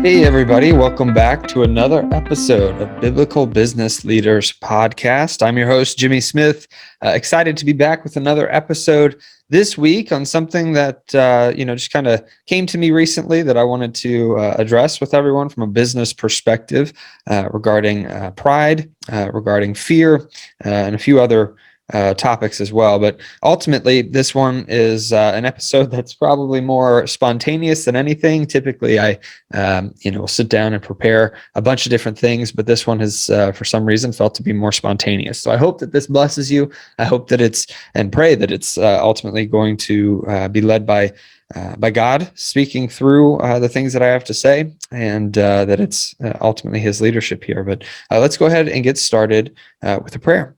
Hey, everybody. Welcome back to another episode of Biblical Business Leaders Podcast. I'm your host, Jimmy Smith. Excited to be back with another episode this week on something that, just kind of came to me recently that I wanted to address with everyone from a business perspective regarding pride, regarding fear, and a few other topics as well. But ultimately, this one is an episode that's probably more spontaneous than anything. Typically, I will sit down and prepare a bunch of different things, but this one has, for some reason, felt to be more spontaneous. So I hope that this blesses you. I hope that and pray that it's ultimately going to be led by God speaking through the things that I have to say, and that it's ultimately His leadership here. But let's go ahead and get started with a prayer.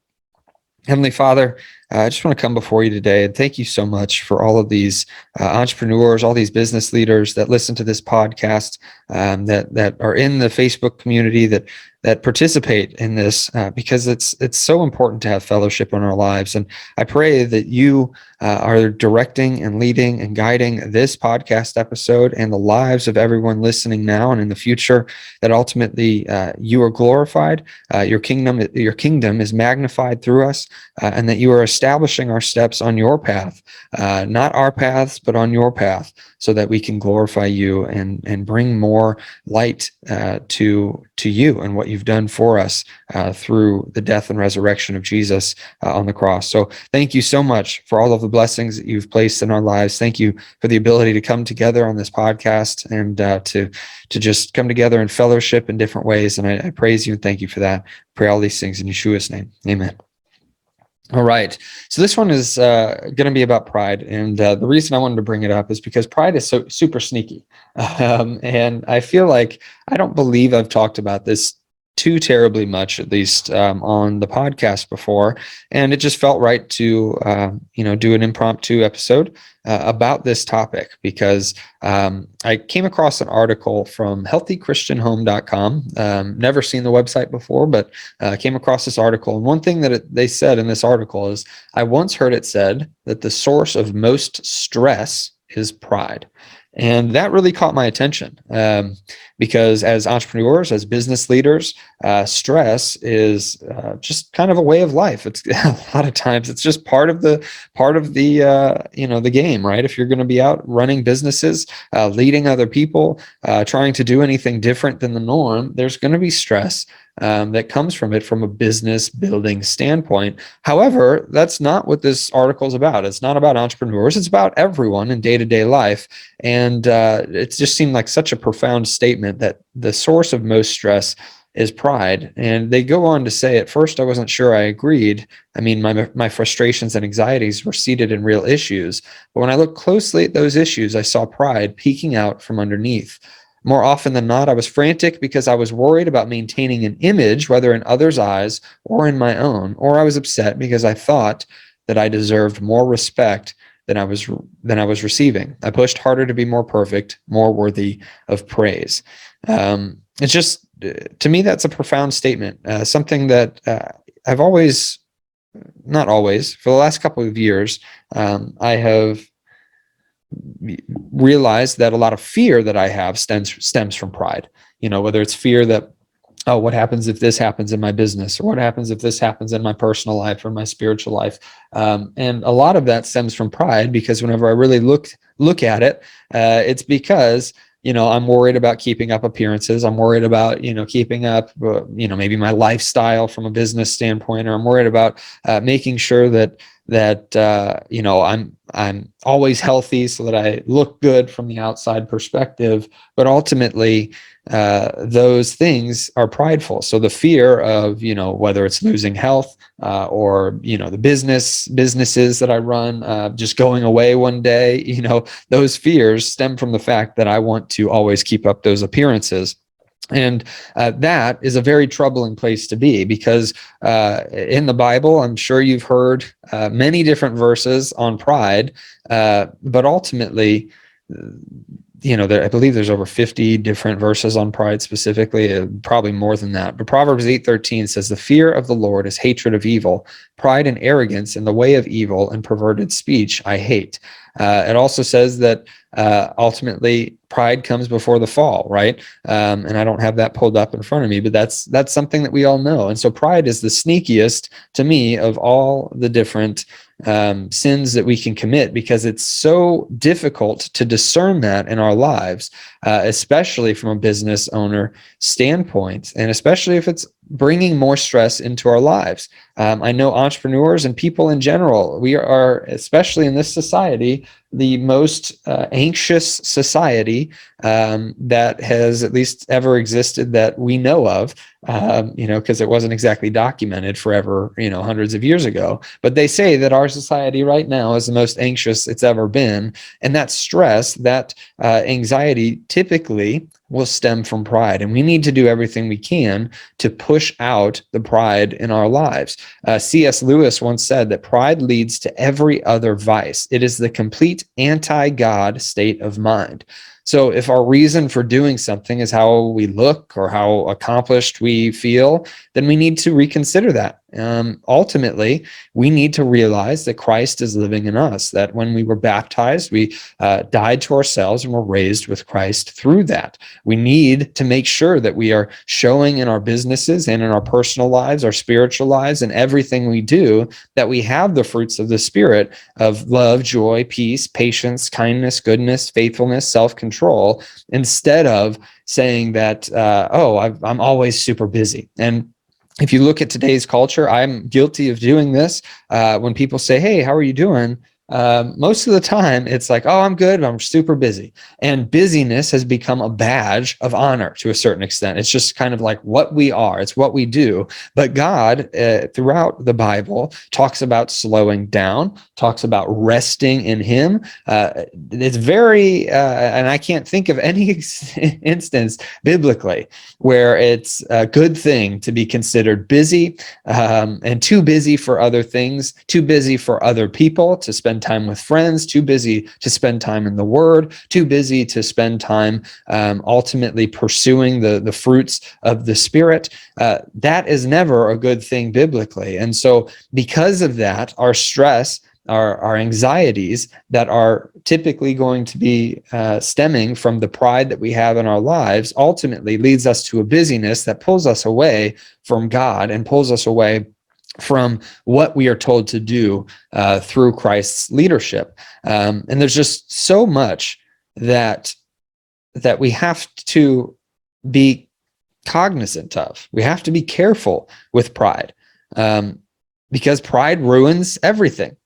Heavenly Father, I just want to come before you today and thank you so much for all of these entrepreneurs, all these business leaders that listen to this podcast, that are in the Facebook community, that participate in this, because it's so important to have fellowship in our lives. And I pray that you are directing and leading and guiding this podcast episode and the lives of everyone listening now and in the future, that ultimately you are glorified, your kingdom is magnified through us, and that you are establishing our steps on your path, not our paths, but on your path, so that we can glorify you and bring more light to you and what you've done for us through the death and resurrection of Jesus on the cross. So thank you so much for all of the blessings that you've placed in our lives. Thank you for the ability to come together on this podcast and to just come together in fellowship in different ways. And I praise you and thank you for that. Pray all these things in Yeshua's name. Amen. All right. So this one is going to be about pride. And the reason I wanted to bring it up is because pride is so super sneaky. And I feel like I don't believe I've talked about this too terribly much, at least on the podcast before. And it just felt right to, do an impromptu episode about this topic, because I came across an article from healthychristianhome.com. Never seen the website before, but came across this article. And one thing that they said in this article is, I once heard it said that the source of most stress is pride. And that really caught my attention, because as entrepreneurs, as business leaders, stress is just kind of a way of life. It's a lot of times it's just part of the the game, right? If you're going to be out running businesses, leading other people, trying to do anything different than the norm, there's going to be stress that comes from it from a business building standpoint. However, that's not what this article is about. It's not about entrepreneurs. It's about everyone in day-to-day life. And it just seemed like such a profound statement that the source of most stress is pride. And they go on to say, at first, I wasn't sure I agreed. I mean, my frustrations and anxieties were seated in real issues. But when I looked closely at those issues, I saw pride peeking out from underneath. More often than not, I was frantic because I was worried about maintaining an image, whether in others' eyes or in my own, or I was upset because I thought that I deserved more respect than I was receiving. I pushed harder to be more perfect, more worthy of praise. It's just, to me, that's a profound statement, something that I've always, not always, for the last couple of years, I have realized that a lot of fear that I have stems from pride. Whether it's fear that, oh, what happens if this happens in my business, or what happens if this happens in my personal life or my spiritual life, and a lot of that stems from pride, because whenever I really look at it, it's because I'm worried about keeping up appearances. I'm worried about keeping up maybe my lifestyle from a business standpoint, or I'm worried about making sure that I'm always healthy so that I look good from the outside perspective. But ultimately, those things are prideful. So the fear of, whether it's losing health, or, the businesses that I run, just going away one day, those fears stem from the fact that I want to always keep up those appearances. And that is a very troubling place to be, because in the Bible, I'm sure you've heard many different verses on pride, but ultimately, I believe there's over 50 different verses on pride specifically, probably more than that. But Proverbs 8:13 says, "The fear of the Lord is hatred of evil. Pride and arrogance in the way of evil and perverted speech I hate." It also says that ultimately pride comes before the fall, right? And I don't have that pulled up in front of me, but that's something that we all know. And so pride is the sneakiest to me of all the different sins that we can commit, because it's so difficult to discern that in our lives, especially from a business owner standpoint, and especially if it's bringing more stress into our lives. I know entrepreneurs and people in general, we are, especially in this society, the most anxious society that has at least ever existed that we know of, because it wasn't exactly documented forever, hundreds of years ago. But they say that our society right now is the most anxious it's ever been. And that stress, that anxiety typically will stem from pride. And we need to do everything we can to push out the pride in our lives. C.S. Lewis once said that pride leads to every other vice. It is the complete anti-God state of mind. So if our reason for doing something is how we look or how accomplished we feel, then we need to reconsider that. Ultimately, we need to realize that Christ is living in us, that when we were baptized, we died to ourselves and were raised with Christ through that. We need to make sure that we are showing in our businesses and in our personal lives, our spiritual lives, and everything we do, that we have the fruits of the Spirit of love, joy, peace, patience, kindness, goodness, faithfulness, self-control, instead of saying that, I'm always super busy. And if you look at today's culture, I'm guilty of doing this. When people say, "Hey, how are you doing?" Most of the time it's like, "Oh, I'm good. I'm super busy." And busyness has become a badge of honor to a certain extent. It's just kind of like what we are. It's what we do. But God, throughout the Bible, talks about slowing down, talks about resting in Him. It's very, and I can't think of any instance biblically where it's a good thing to be considered busy, and too busy for other things, too busy for other people, to spend time with friends, too busy to spend time in the Word, too busy to spend time ultimately pursuing the fruits of the Spirit. That is never a good thing biblically. And so because of that, our stress, our anxieties that are typically going to be stemming from the pride that we have in our lives ultimately leads us to a busyness that pulls us away from God and pulls us away from what we are told to do through Christ's leadership. And there's just so much that we have to be cognizant of. We have to be careful with pride, because pride ruins everything.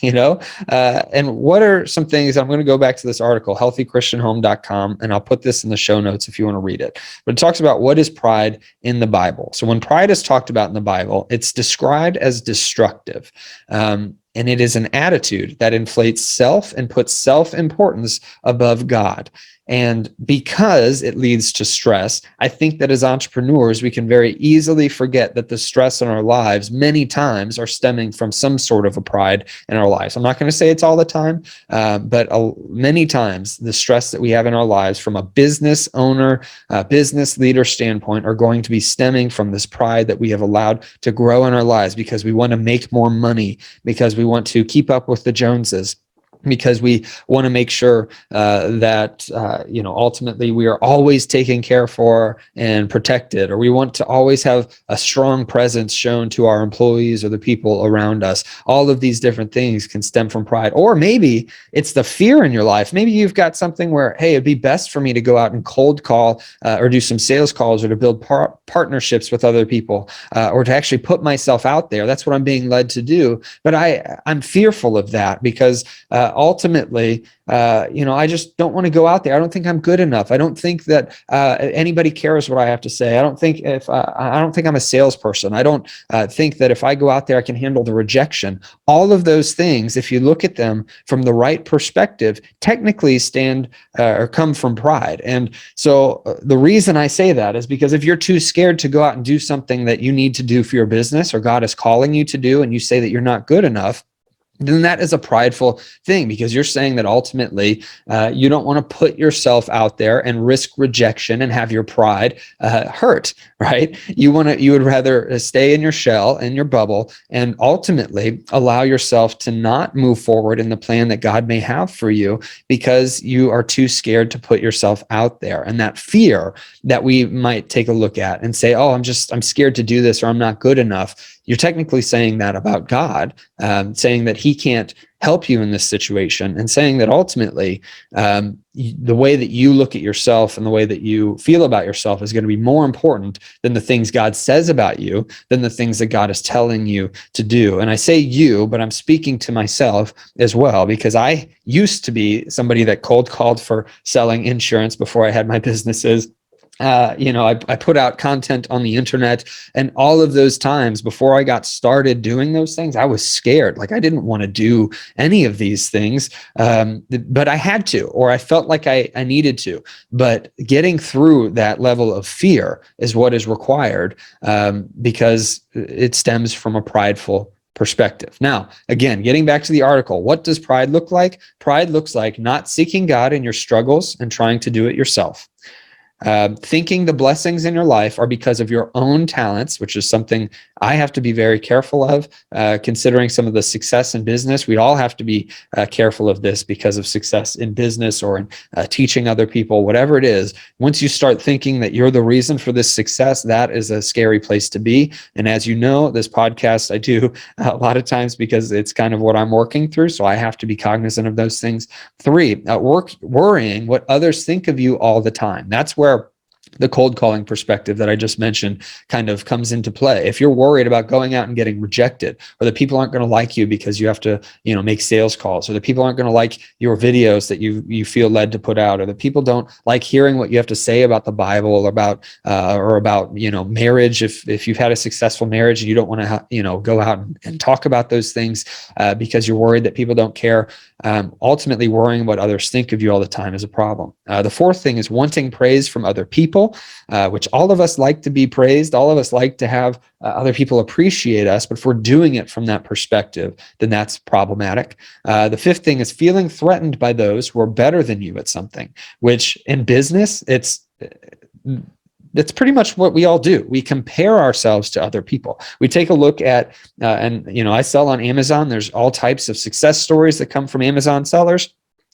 And what are some things? I'm going to go back to this article, healthychristianhome.com, and I'll put this in the show notes if you want to read it. But it talks about what is pride in the Bible. So when pride is talked about in the Bible, it's described as destructive. And it is an attitude that inflates self and puts self-importance above God. And because it leads to stress, I think that as entrepreneurs, we can very easily forget that the stress in our lives many times are stemming from some sort of a pride in our lives. I'm not going to say it's all the time, but many times the stress that we have in our lives from a business owner, business leader standpoint are going to be stemming from this pride that we have allowed to grow in our lives because we want to make more money, because we want to keep up with the Joneses, because we want to make sure that ultimately we are always taken care for and protected, or we want to always have a strong presence shown to our employees or the people around us. All of these different things can stem from pride. Or maybe it's the fear in your life. Maybe you've got something where, hey, it'd be best for me to go out and cold call or do some sales calls, or to build partnerships with other people, or to actually put myself out there. That's what I'm being led to do. But I'm fearful of that because ultimately, I just don't want to go out there. I don't think I'm good enough. I don't think that anybody cares what I have to say. I don't think I'm a salesperson. I don't think that if I go out there, I can handle the rejection. All of those things, if you look at them from the right perspective, technically stand or come from pride. And so the reason I say that is because if you're too scared to go out and do something that you need to do for your business, or God is calling you to do, and you say that you're not good enough, then that is a prideful thing, because you're saying that ultimately you don't want to put yourself out there and risk rejection and have your pride hurt, right? You would rather stay in your shell, in your bubble, and ultimately allow yourself to not move forward in the plan that God may have for you, because you are too scared to put yourself out there. And that fear that we might take a look at and say, oh, I'm scared to do this, or I'm not good enough. You're technically saying that about God, saying that he can't help you in this situation, and saying that ultimately the way that you look at yourself and the way that you feel about yourself is going to be more important than the things God says about you, than the things that God is telling you to do. And I say you, but I'm speaking to myself as well, because I used to be somebody that cold called for selling insurance before I had my businesses. I put out content on the internet, and all of those times before I got started doing those things, I was scared. Like, I didn't want to do any of these things, but I had to, or I felt like I needed to. But getting through that level of fear is what is required, because it stems from a prideful perspective. Now, again, getting back to the article, what does pride look like? Pride looks like not seeking God in your struggles and trying to do it yourself. Thinking the blessings in your life are because of your own talents, which is something I have to be very careful of, considering some of the success in business. We all have to be careful of this because of success in business or in teaching other people, whatever it is. Once you start thinking that you're the reason for this success, that is a scary place to be. And as you know, this podcast I do a lot of times because it's kind of what I'm working through. So I have to be cognizant of those things. 3, worrying what others think of you all the time. That's where the cold calling perspective that I just mentioned kind of comes into play. If you're worried about going out and getting rejected, or that people aren't going to like you because you have to, make sales calls, or that people aren't going to like your videos that you feel led to put out, or that people don't like hearing what you have to say about the Bible, or about marriage. If you've had a successful marriage and you don't want to, go out and talk about those things because you're worried that people don't care. Ultimately, worrying what others think of you all the time is a problem. The 4th thing is wanting praise from other people, which all of us like to be praised. All of us like to have other people appreciate us, but if we're doing it from that perspective, then that's problematic. The 5th thing is feeling threatened by those who are better than you at something, which in business, that's pretty much what we all do. We compare ourselves to other people. We take a look at, I sell on Amazon. There's all types of success stories that come from Amazon sellers.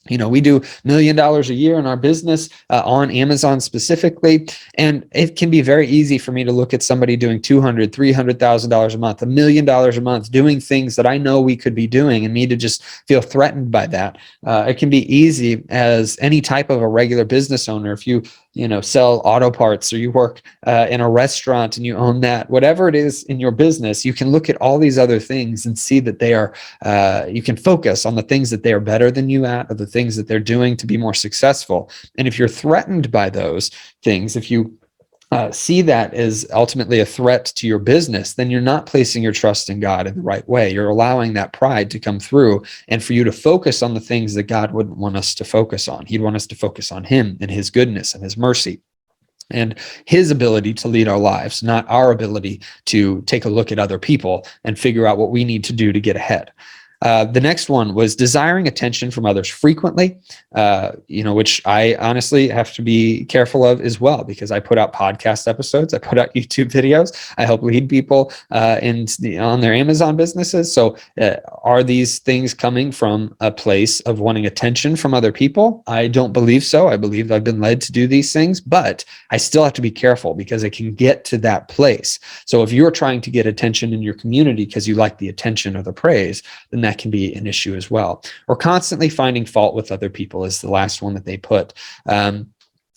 We do $1 million a year in our business on Amazon specifically. And it can be very easy for me to look at somebody doing $200,000, $300,000 a month, $1 million a month, doing things that I know we could be doing, and me to just feel threatened by that. It can be easy as any type of a regular business owner. If you sell auto parts, or you work in a restaurant and you own that, whatever it is in your business, you can look at all these other things and see that they are, you can focus on the things that they are better than you at, or the things that they're doing to be more successful. And if you're threatened by those things, if you see that as ultimately a threat to your business, then you're not placing your trust in God in the right way. You're allowing that pride to come through, and for you to focus on the things that God wouldn't want us to focus on. He'd want us to focus on him and his goodness and his mercy and his ability to lead our lives, not our ability to take a look at other people and figure out what we need to do to get ahead. The next one was desiring attention from others frequently, which I honestly have to be careful of as well, because I put out podcast episodes, I put out YouTube videos, I help lead people on their Amazon businesses. So are these things coming from a place of wanting attention from other people? I don't believe so. I believe I've been led to do these things, but I still have to be careful, because it can get to that place. So if you're trying to get attention in your community because you like the attention or the praise, then that can be an issue as well. Or constantly finding fault with other people is the last one that they put. And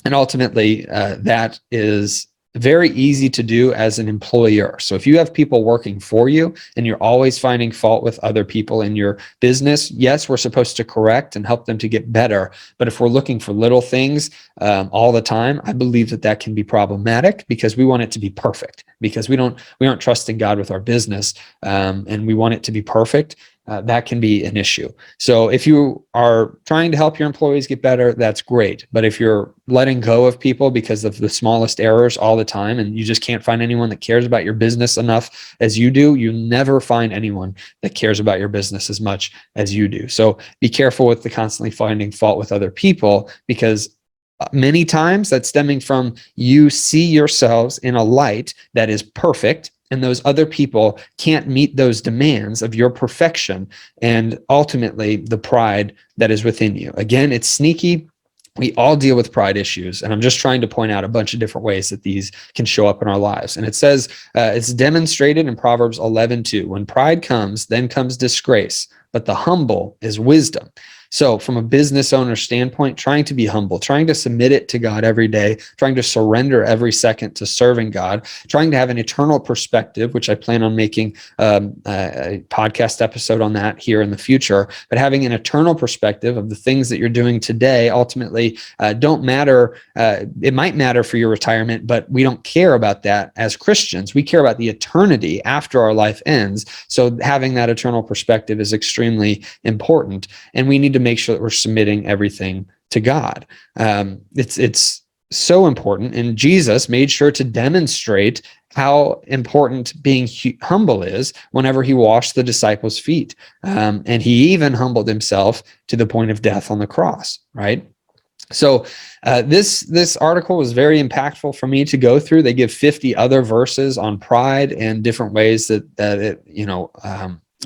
ultimately, that is very easy to do as an employer. So if you have people working for you and you're always finding fault with other people in your business, yes, we're supposed to correct and help them to get better. But if we're looking for little things all the time, I believe that can be problematic, because we want it to be perfect, because we aren't trusting God with our business, and we want it to be perfect. that can be an issue. So if you are trying to help your employees get better, that's great. But if you're letting go of people because of the smallest errors all the time, and you just can't find anyone that cares about your business enough as you do, you never find anyone that cares about your business as much as you do. So be careful with the constantly finding fault with other people, because many times that's stemming from you see yourselves in a light that is perfect, and those other people can't meet those demands of your perfection, and ultimately the pride that is within you. Again, it's sneaky. We all deal with pride issues, and I'm just trying to point out a bunch of different ways that these can show up in our lives. And it says it's demonstrated in Proverbs 11:2. When pride comes, then comes disgrace, but the humble is wisdom. So from a business owner standpoint, trying to be humble, trying to submit it to God every day, trying to surrender every second to serving God, trying to have an eternal perspective, which I plan on making a podcast episode on that here in the future. But having an eternal perspective of the things that you're doing today ultimately don't matter. It might matter for your retirement, but we don't care about that as Christians. We care about the eternity after our life ends. So having that eternal perspective is extremely important, and we need to make sure that we're submitting everything to God. It's so important, and Jesus made sure to demonstrate how important being humble is whenever he washed the disciples' feet, and he even humbled himself to the point of death on the cross, right? So this article was very impactful for me to go through. They give 50 other verses on pride and different ways that it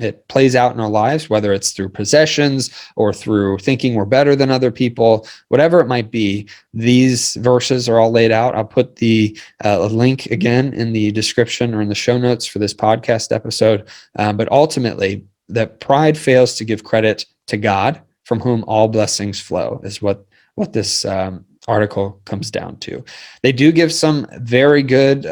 it plays out in our lives, whether it's through possessions or through thinking we're better than other people, whatever it might be. These verses are all laid out. I'll put the link again in the description or in the show notes for this podcast episode. But ultimately, that pride fails to give credit to God, from whom all blessings flow, is what this article comes down to. They do give some very good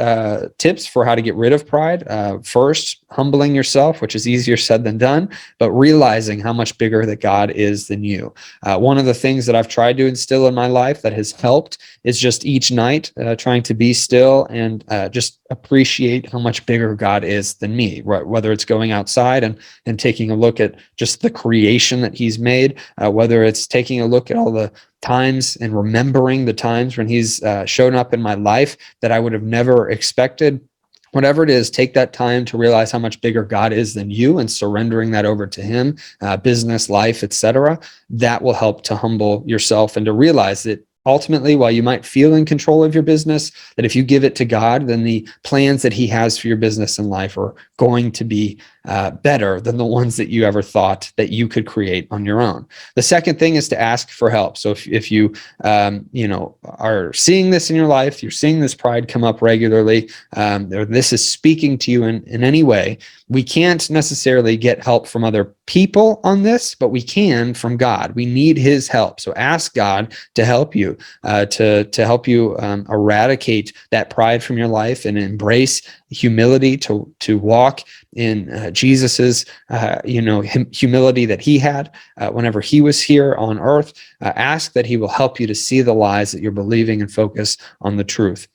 tips for how to get rid of pride. First, humbling yourself, which is easier said than done, but realizing how much bigger that God is than you. One of the things that I've tried to instill in my life that has helped is just each night trying to be still and just appreciate how much bigger God is than me, right? Whether it's going outside and taking a look at just the creation that he's made, whether it's taking a look at all the times and remembering the times when he's shown up in my life that I would have never expected. Whatever it is, take that time to realize how much bigger God is than you, and surrendering that over to him, business, life, etc. That will help to humble yourself and to realize that ultimately, while you might feel in control of your business, that if you give it to God, then the plans that he has for your business and life are going to be better than the ones that you ever thought that you could create on your own. The second thing is to ask for help. So if you are seeing this in your life, you're seeing this pride come up regularly, or this is speaking to you in any way, we can't necessarily get help from other people on this, but we can from God. We need his help. So ask God to help you, to help you eradicate that pride from your life and embrace humility, to walk in Jesus's humility that he had whenever he was here on earth. Ask that he will help you to see the lies that you're believing and focus on the truth.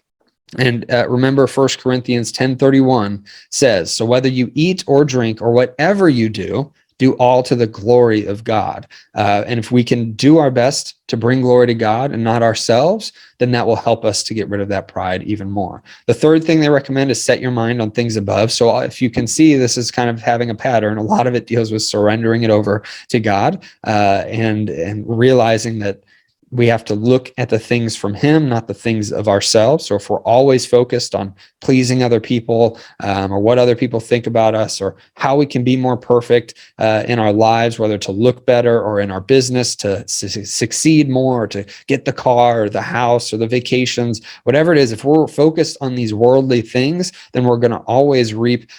And remember, 1 Corinthians 10:31 says, so whether you eat or drink or whatever you do all to the glory of God. And if we can do our best to bring glory to God and not ourselves, then that will help us to get rid of that pride even more. The third thing they recommend is set your mind on things above. So if you can see, this is kind of having a pattern. A lot of it deals with surrendering it over to God and realizing that we have to look at the things from him, not the things of ourselves. So if we're always focused on pleasing other people or what other people think about us or how we can be more perfect in our lives, whether to look better or in our business to succeed more, or to get the car or the house or the vacations, whatever it is, if we're focused on these worldly things, then we're going to always reap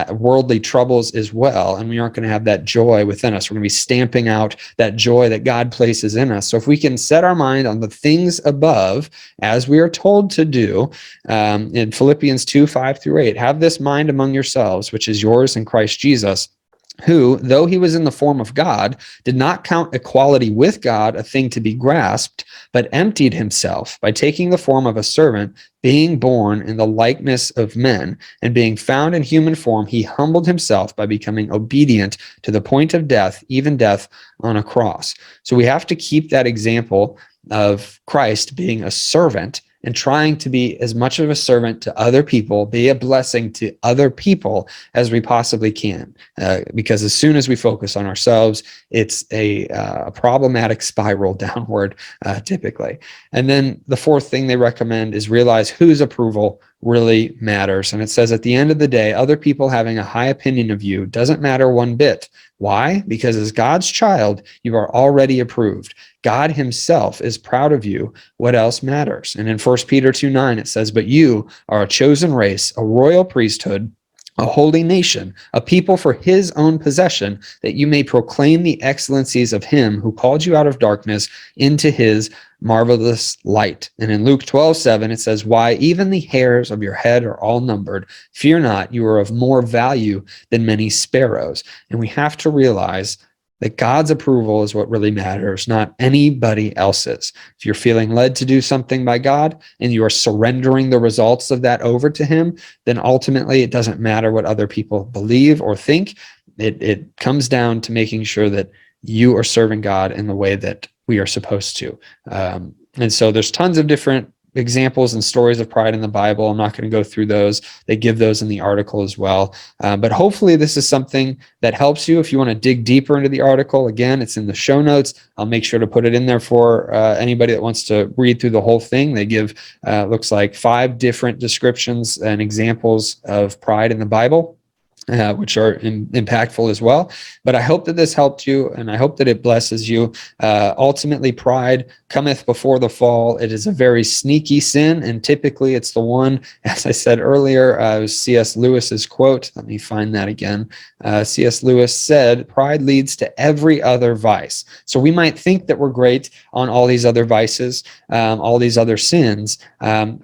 worldly troubles as well. And we aren't going to have that joy within us. We're going to be stamping out that joy that God places in us. So if we can set our mind on the things above, as we are told to do in Philippians 2:5-8, have this mind among yourselves, which is yours in Christ Jesus, who, though he was in the form of God, did not count equality with God a thing to be grasped, but emptied himself by taking the form of a servant, being born in the likeness of men, and being found in human form, he humbled himself by becoming obedient to the point of death, even death on a cross. So we have to keep that example of Christ being a servant and trying to be as much of a servant to other people, be a blessing to other people as we possibly can. Because as soon as we focus on ourselves, it's a problematic spiral downward, typically. And then the fourth thing they recommend is realize whose approval really matters. And it says, at the end of the day, other people having a high opinion of you doesn't matter one bit. Why? Because as God's child, you are already approved. God himself is proud of you. What else matters? And in 1 Peter 2:9, it says, but you are a chosen race, a royal priesthood, a holy nation, a people for his own possession, that you may proclaim the excellencies of him who called you out of darkness into his marvelous light. And in Luke 12:7, it says, why, even the hairs of your head are all numbered. Fear not, you are of more value than many sparrows. And we have to realize that God's approval is what really matters, not anybody else's. If you're feeling led to do something by God and you are surrendering the results of that over to him, then ultimately it doesn't matter what other people believe or think. It comes down to making sure that you are serving God in the way that we are supposed to. And so there's tons of different examples and stories of pride in the Bible. I'm not going to go through those. They give those in the article as well. But hopefully this is something that helps you. If you want to dig deeper into the article, again, it's in the show notes. I'll make sure to put it in there for anybody that wants to read through the whole thing. They give, looks like 5 different descriptions and examples of pride in the Bible. Which are impactful as well. But I hope that this helped you, and I hope that it blesses you. Ultimately, pride cometh before the fall. It is a very sneaky sin, and typically it's the one, as I said earlier, was C.S. Lewis's quote. Let me find that again. C.S. Lewis said, pride leads to every other vice. So we might think that we're great on all these other vices, all these other sins.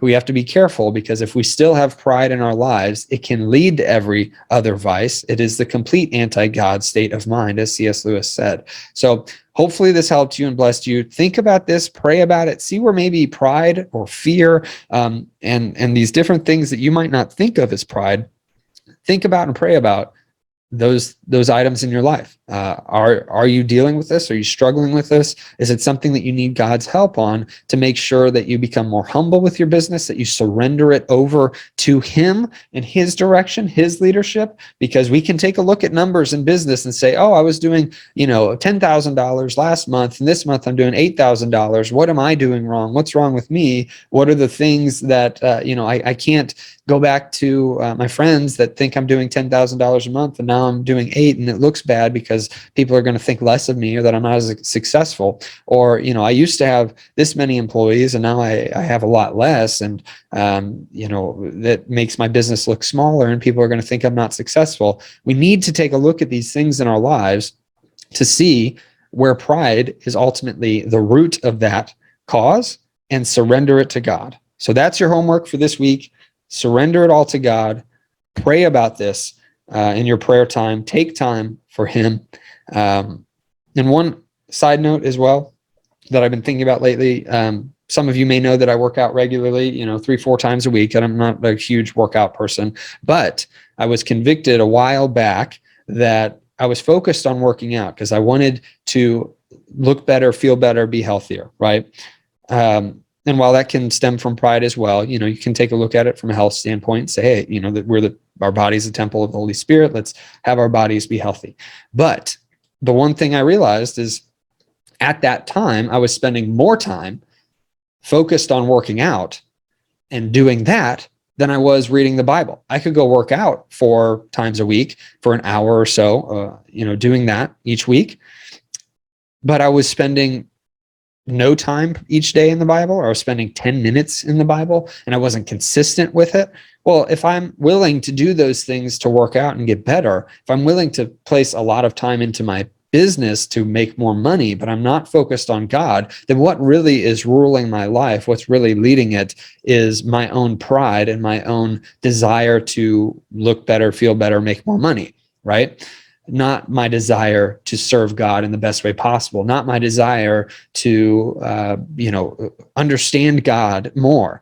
We have to be careful, because if we still have pride in our lives, it can lead to every other vice. It is the complete anti-God state of mind, as C.S. Lewis said. So hopefully this helped you and blessed you. Think about this, pray about it, see where maybe pride or fear and these different things that you might not think of as pride, think about and pray about those items in your life. Are you dealing with this? Are you struggling with this? Is it something that you need God's help on to make sure that you become more humble with your business, that you surrender it over to him and his direction, his leadership? Because we can take a look at numbers in business and say, oh, I was doing, $10,000 last month, and this month I'm doing $8,000. What am I doing wrong? What's wrong with me? What are the things that, I can't go back to my friends that think I'm doing $10,000 a month, and now I'm doing 8, and it looks bad because people are going to think less of me, or that I'm not as successful. Or, I used to have this many employees and now I have a lot less. And, that makes my business look smaller, and people are going to think I'm not successful. We need to take a look at these things in our lives to see where pride is ultimately the root of that cause, and surrender it to God. So that's your homework for this week. Surrender it all to God. Pray about this in your prayer time. Take time for him. And one side note as well that I've been thinking about lately, some of you may know that I work out regularly, 3-4 times a week, and I'm not a huge workout person, but I was convicted a while back that I was focused on working out because I wanted to look better, feel better, be healthier, right? And while that can stem from pride as well, you can take a look at it from a health standpoint and say, hey, that our body's a temple of the Holy Spirit. Let's have our bodies be healthy. But the one thing I realized is at that time, I was spending more time focused on working out and doing that than I was reading the Bible. I could go work out 4 times a week for an hour or so, doing that each week. But I was spending no time each day in the Bible, or I was spending 10 minutes in the Bible, and I wasn't consistent with it. Well, if I'm willing to do those things to work out and get better, if I'm willing to place a lot of time into my business to make more money, but I'm not focused on God, then what really is ruling my life, what's really leading it, is my own pride and my own desire to look better, feel better, make more money, right? not my desire to serve God in the best way possible, not my desire to, understand God more,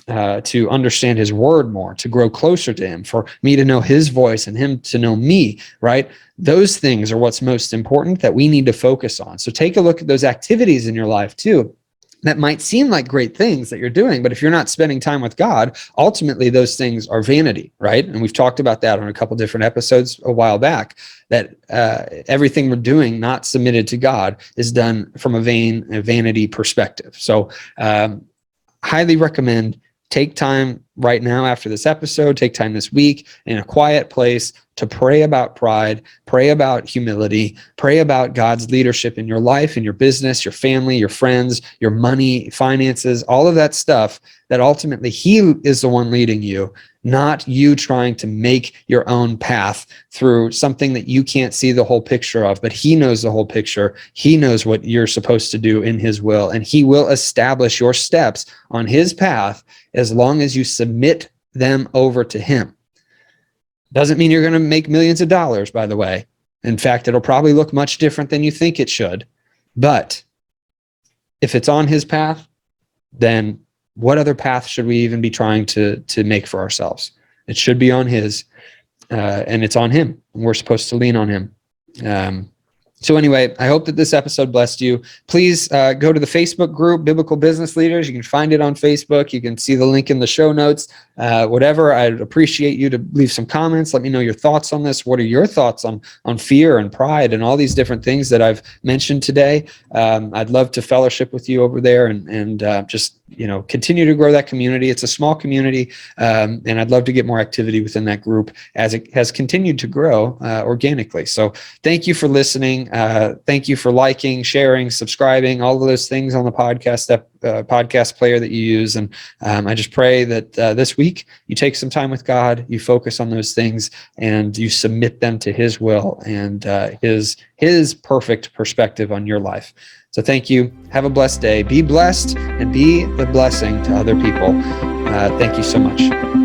to understand his word more, to grow closer to him, for me to know his voice and him to know me, right? Those things are what's most important that we need to focus on. So take a look at those activities in your life too that might seem like great things that you're doing, but if you're not spending time with God, ultimately those things are vanity, right? And we've talked about that on a couple different episodes a while back, that everything we're doing not submitted to God is done from a vanity perspective. So highly recommend take time right now after this episode, take time this week in a quiet place to pray about pride, pray about humility, pray about God's leadership in your life, in your business, your family, your friends, your money, finances, all of that stuff, that ultimately he is the one leading you, not you trying to make your own path through something that you can't see the whole picture of, but he knows the whole picture. He knows what you're supposed to do in his will, and he will establish your steps on his path as long as you submit them over to him. Doesn't mean you're going to make millions of dollars, by the way. In fact, it'll probably look much different than you think it should. But if it's on his path, then what other path should we even be trying to make for ourselves? It should be on his, and it's on him. We're supposed to lean on him. So anyway, I hope that this episode blessed you. Please go to the Facebook group, Biblical Business Leaders. You can find it on Facebook. You can see the link in the show notes. Whatever, I'd appreciate you to leave some comments. Let me know your thoughts on this. What are your thoughts on fear and pride and all these different things that I've mentioned today? I'd love to fellowship with you over there and just continue to grow that community. It's a small community, and I'd love to get more activity within that group as it has continued to grow organically. So thank you for listening. Thank you for liking, sharing, subscribing, all of those things on the podcast player that you use. And I just pray that this week you take some time with God, you focus on those things, and you submit them to his will and his perfect perspective on your life. So thank you. Have a blessed day. Be blessed and be the blessing to other people. Thank you so much.